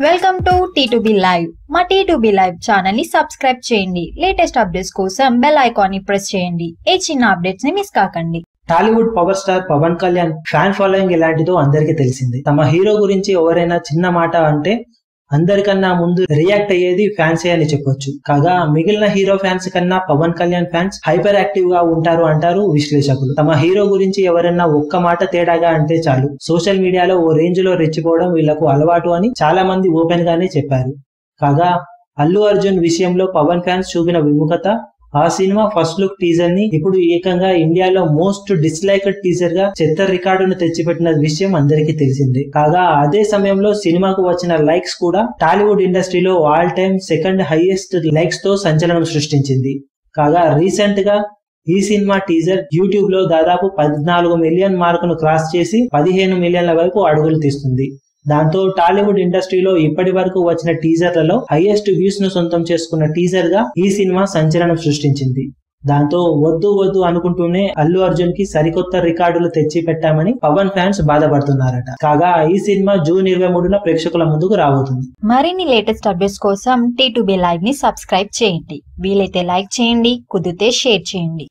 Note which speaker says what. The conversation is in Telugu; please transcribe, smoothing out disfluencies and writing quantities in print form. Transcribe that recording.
Speaker 1: Welcome to T2B live. మా T2B లైవ్ ఛానల్ ని సబ్స్క్రైబ్ చేయండి. లేటెస్ట్ అప్డేట్స్ కోసం బెల్ ఐకాన్ ని ప్రెస్ చేయండి. ఏ చిన్న అప్డేట్స్ ని మిస్ కాకండి.
Speaker 2: Tollywood power star Pawan Kalyan fan following ఎలాంటిదో అందరికీ తెలిసింది. తమ హీరో గురించి ఎవరైనా చిన్న మాట అంటే అందరికన్నా ముందు రియాక్ట్ అయ్యేది ఫ్యాన్సే అని చెప్పొచ్చు. కాగా మిగిలిన హీరో ఫ్యాన్స్ కన్నా Pawan Kalyan fans hyper active గా ఉంటారు అంటారు విశ్లేషకులు. తమ హీరో గురించి ఎవరైనా ఒక్క మాట తేడాగా అంటే చాలు సోషల్ మీడియాలో ఓ రేంజ్ లో రెచ్చిపోవడం వీళ్లకు అలవాటు అని చాలా మంది ఓపెన్ గానే చెప్పారు. కాగా అల్లు అర్జున్ విషయంలో పవన్ ఫ్యాన్స్ చూపిన విముఖత, ఆ సినిమా ఫస్ట్ లుక్ టీజర్ ని ఇప్పుడు ఏకంగా ఇండియాలో మోస్ట్ డిస్లైక్డ్ టీజర్ గా చెత్త రికార్డును తెచ్చిపెట్టిన విషయం అందరికీ తెలిసిందే. కాగా అదే సమయంలో సినిమాకు వచ్చిన లైక్స్ కూడా టాలీవుడ్ ఇండస్ట్రీలో all time second highest likes తో సంచలనం సృష్టించింది. కాగా రీసెంట్ గా ఈ సినిమా టీజర్ యూట్యూబ్ లో దాదాపు 14 మిలియన్ మార్కును క్రాస్ చేసి 15 మిలియన్ల వైపు అడుగులు తీస్తుంది. దాంతో టాలీవుడ్ ఇండస్ట్రీలో ఇప్పటి వరకు వచ్చిన టీజర్లలో హైయెస్ట్ వ్యూస్ ను సొంతం చేసుకున్న టీజర్ గా ఈ సినిమా సంచలనం సృష్టించింది. దాంతో వద్దు వద్దు అనుకుంటూనే అల్లు అర్జున్ కి సరికొత్త రికార్డులు తెచ్చి పెట్టామని పవన్ ఫ్యాన్స్ బాధపడుతున్నారట. కాగా ఈ సినిమా జూన్ 23న ప్రేక్షకుల ముందుకు రాబోతుంది.
Speaker 1: మరిన్ని లేటెస్ట్ అప్డేట్స్ కోసం T2B లైవ్ ని సబ్స్క్రైబ్ చేయండి. వీలైతే లైక్ చేయండి, కుదిరితే షేర్ చేయండి.